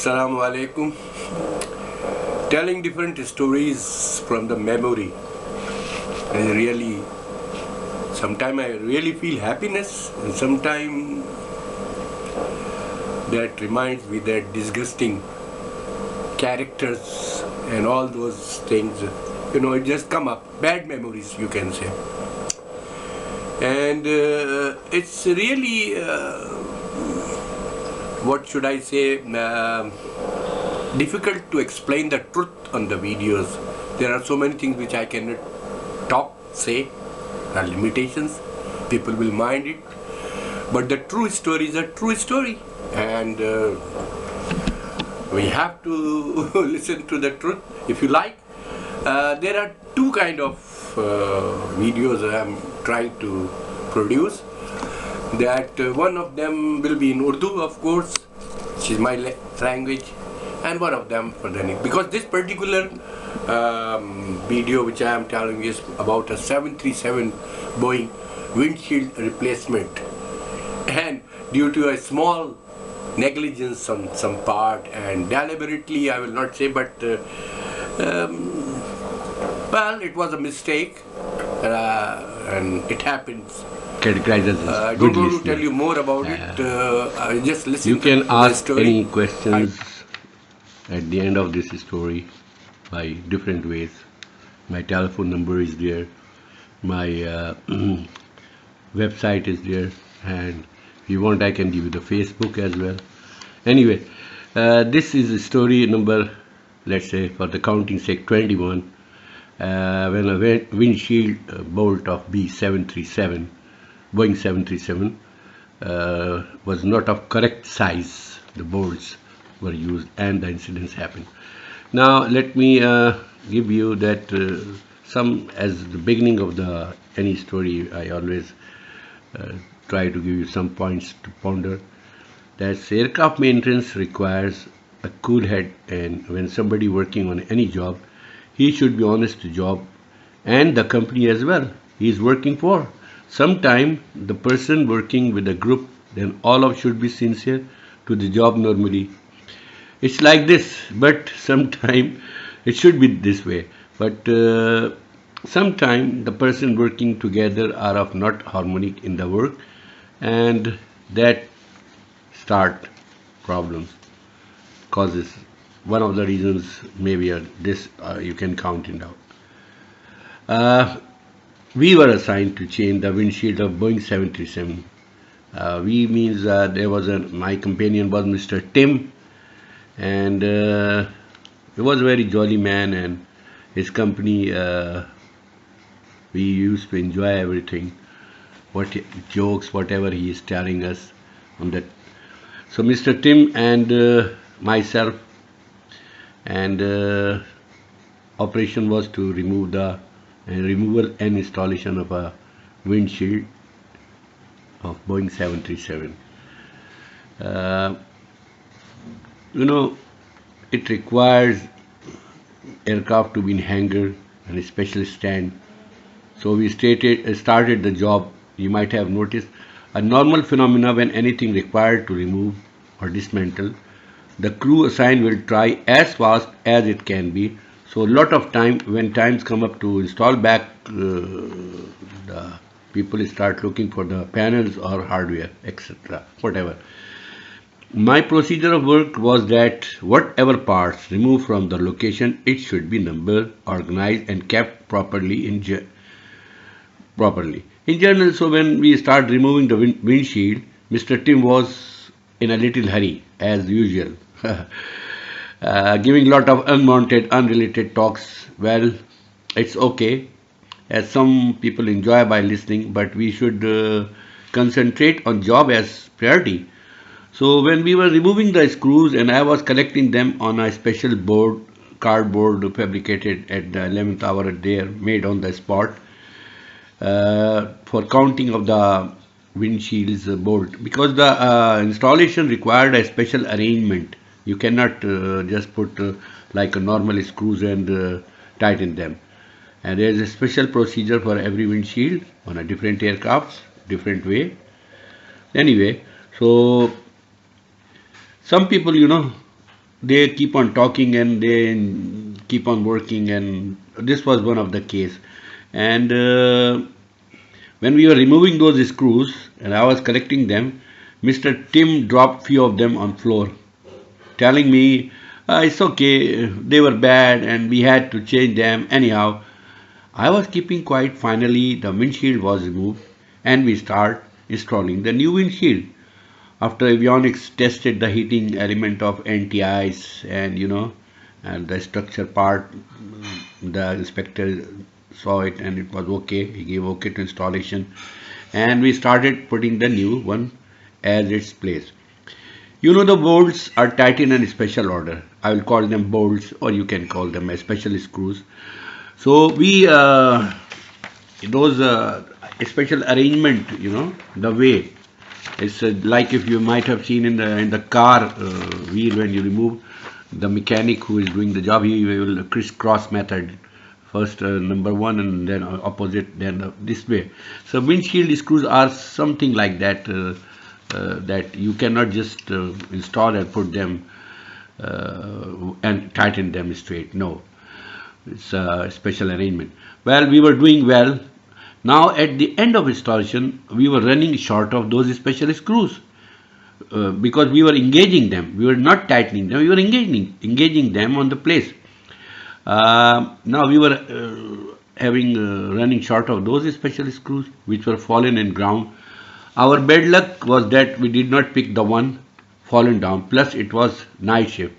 Assalamu alaikum. Telling different stories from the memory is really, sometimes I really feel happiness, and sometimes that reminds me that disgusting characters and all those things, it just come up. Bad memories, you can say. And it's really, what should I say, difficult to explain the truth on the videos. There are so many things which I cannot say. There are limitations. People will mind it. But the true story is a true story. And we have to listen to the truth if you like. There are two kind of videos I am trying to produce. That one of them will be in Urdu, of course, which is my language, and one of them for the because this particular video which I am telling you is about a 737 Boeing windshield replacement, and due to a small negligence on some part, and deliberately I will not say, but well, it was a mistake, and it happens. I don't want to tell you more about it. Just listen. You can ask any questions at the end of this story by different ways. My telephone number is there. My website is there, and if you want, I can give you the Facebook as well. Anyway, this is story number, let's say, for the counting sake, 21. When a windshield bolt of B737, Boeing 737, was not of correct size. The bolts were used and the incidents happened. Now let me give you that some, as the beginning of any story, I always try to give you some points to ponder. That aircraft maintenance requires a cool head, and when somebody working on any job, he should be honest to job and the company as well he is working for. Sometimes the person working with a group, then all of should be sincere to the job normally. It's like this, but sometimes it should be this way. But sometimes the person working together are of not harmonic in the work, and that start problems, causes one of the reasons. Maybe this you can count it out. We were assigned to change the windshield of Boeing 737. We means there was my companion was Mr. Tim, and he was a very jolly man, and his company, we used to enjoy everything, jokes, whatever he is telling us on that. So Mr. Tim and myself, and operation was to remove the removal and installation of a windshield of Boeing 737. It requires aircraft to be in hangar and a special stand. So we started the job. You might have noticed a normal phenomena when anything required to remove or dismantle. The crew assigned will try as fast as it can be. So a lot of time, when times come up to install back, the people start looking for the panels or hardware, etc., whatever. My procedure of work was that whatever parts removed from the location, it should be numbered, organized, and kept properly in general. So when we start removing the windshield, Mr. Tim was in a little hurry as usual. Giving lot of unwanted, unrelated talks. Well, it's okay, as some people enjoy by listening, but we should concentrate on job as priority. So when we were removing the screws, and I was collecting them on a special cardboard fabricated at the 11th hour there, made on the spot, for counting of the windshield's bolt, because the installation required a special arrangement. You cannot just put like a normal screws and tighten them. And there is a special procedure for every windshield on a different aircrafts, different way. Anyway, so some people, they keep on talking and they keep on working, and this was one of the case. And when we were removing those screws and I was collecting them, Mr. Tim dropped few of them on floor, telling me it's okay, they were bad and we had to change them anyhow. I was keeping quiet. Finally, the windshield was removed and we start installing the new windshield. After avionics tested the heating element of anti-ice and the structure part, the inspector saw it and it was okay. He gave okay to installation and we started putting the new one as its place. The bolts are tightened in a special order. I will call them bolts, or you can call them special screws. So we those special arrangement, the way it's like if you might have seen in the car wheel, when you remove, the mechanic who is doing the job, he will crisscross method. First number one and then opposite, then this way. So windshield screws are something like that, that you cannot just install and put them and tighten them straight. No, it's a special arrangement. Well, we were doing well. Now at the end of installation, we were running short of those special screws because we were engaging them. We were not tightening them. We were engaging them on the place. Now we were running short of those special screws which were fallen in ground. Our bad luck was that we did not pick the one fallen down. Plus, it was night shift.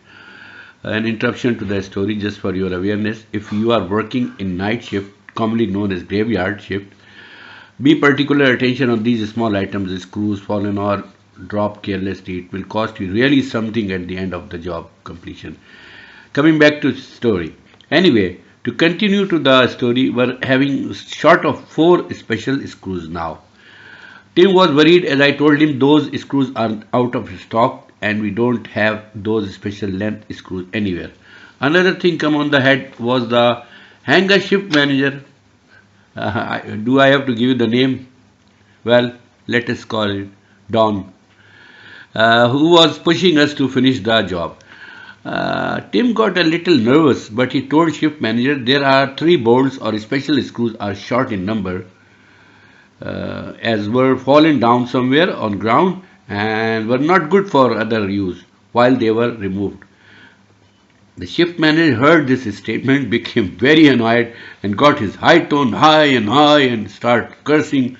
An interruption to the story, just for your awareness. If you are working in night shift, commonly known as graveyard shift, be particular attention on these small items, screws fallen or dropped carelessly. It will cost you really something at the end of the job completion. Coming back to story. Anyway, to continue to the story, we're having short of 4 special screws now. Tim was worried as I told him those screws are out of stock and we don't have those special length screws anywhere. Another thing come on the head was the hangar shift manager. Do I have to give you the name? Well, let us call it Don, who was pushing us to finish the job. Tim got a little nervous, but he told shift manager there are 3 bolts or special screws are short in number, as were fallen down somewhere on ground and were not good for other use while they were removed. The shift manager heard this statement, became very annoyed and got his high tone high and started cursing.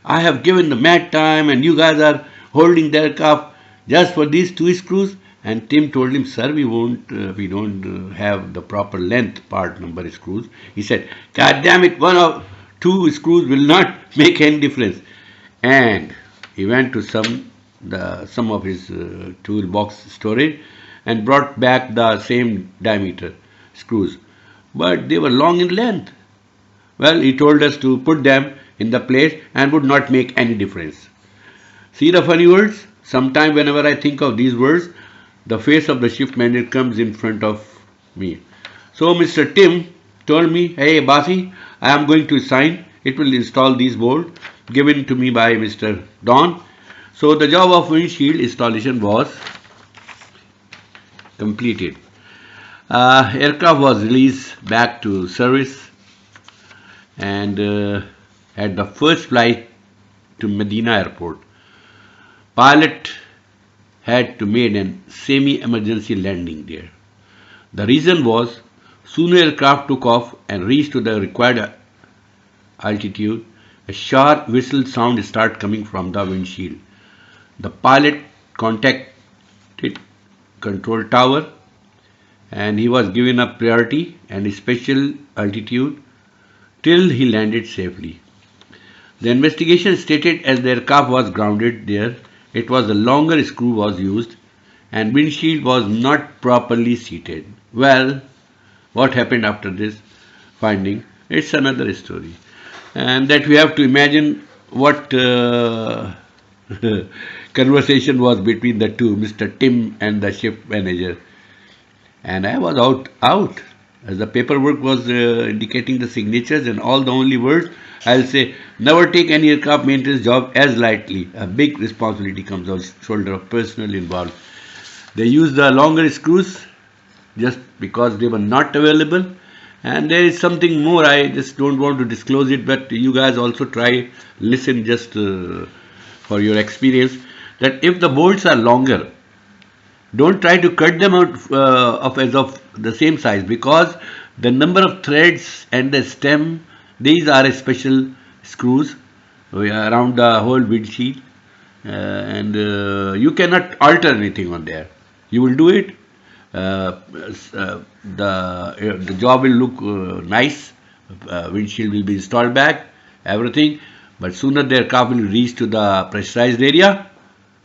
I have given the mad time and you guys are holding their cup just for these 2 screws. And Tim told him, sir, we don't have the proper length part number screws. He said, God damn it, 1 or 2 screws will not make any difference. And he went to some of his toolbox storage and brought back the same diameter screws, but they were long in length. Well, he told us to put them in the place and would not make any difference. See the funny words? Sometime whenever I think of these words, the face of the shift manager comes in front of me. So Mr. Tim told me, hey Basi, I am going to sign. It will install these bolts given to me by Mr. Don. So the job of windshield installation was completed. Aircraft was released back to service and had the first flight to Medina Airport. Pilot had to make a semi-emergency landing there. The reason was soon aircraft took off and reached to the required altitude, a sharp whistle sound started coming from the windshield. The pilot contacted control tower and he was given a priority and a special altitude till he landed safely. The investigation stated as the aircraft was grounded there, it was a longer screw was used and windshield was not properly seated. Well, what happened after this finding? It's another story. And that we have to imagine what conversation was between the two, Mr. Tim and the shift manager. And I was out. As the paperwork was indicating the signatures and all the only words, I'll say, never take any aircraft maintenance job as lightly. A big responsibility comes on the shoulder of personnel involved. They use the longer screws just because they were not available. And there is something more, I just don't want to disclose it, but you guys also try, listen just for your experience, that if the bolts are longer, don't try to cut them out of the same size, because the number of threads and the stem, these are special screws around the whole windshield, and you cannot alter anything on there. You will do it, the job will look nice, windshield will be installed back, everything, but sooner their car will reach to the pressurized area,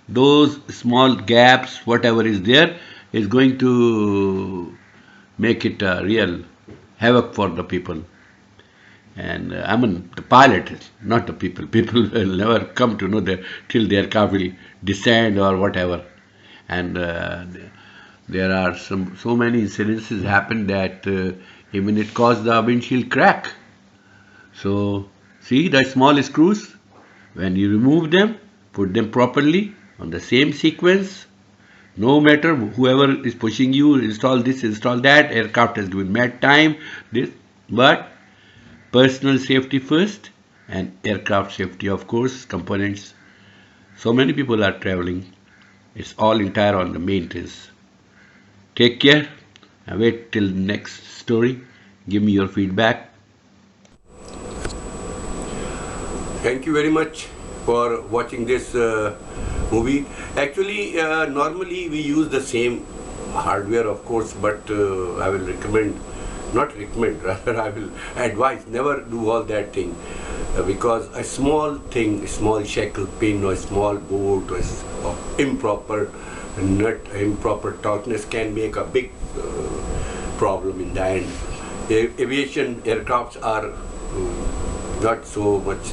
those small gaps, whatever is there, is going to make it a real havoc for the people. And I mean, the pilot, not the people. People will never come to know that till their car will descend or whatever. And there are so many incidences happen that even it caused the windshield crack. So see the small screws, when you remove them, put them properly on the same sequence. No matter whoever is pushing you, install this, install that, aircraft has given mad time, this, but personal safety first and aircraft safety, of course, components. So many people are traveling. It's all entire on the maintenance. Take care and wait till next story. Give me your feedback. Thank you very much for watching this movie. Actually, normally we use the same hardware, of course, but I will not recommend, rather I will advise, never do all that thing, because a small thing, a small shackle pin or a small bolt or improper nut, improper tautness can make a big problem in the end. Aviation aircrafts are not so much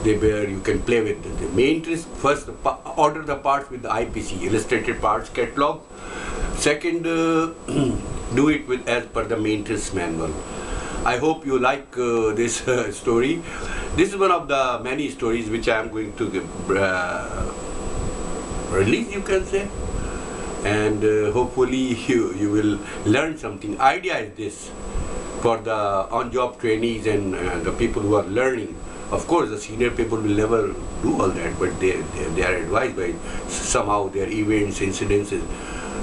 where you can play with the main interest. First, order the parts with the IPC, illustrated parts catalog. Second, do it with as per the maintenance manual. I hope you like this story. This is one of the many stories which I am going to release, you can say, and hopefully you will learn something. Idea is this for the on-job trainees and the people who are learning. Of course, the senior people will never do all that, but they are advised by somehow their events, incidences.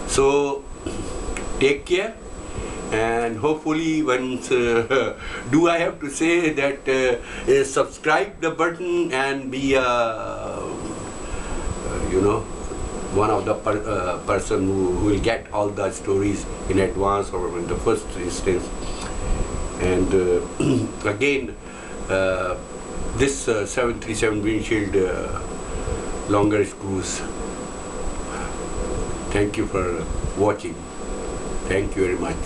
So take care, and hopefully once do I have to say that subscribe the button and be one of the person who will get all the stories in advance or in the first instance. And again, this 737 windshield longer screws. Thank you for watching. Thank you very much.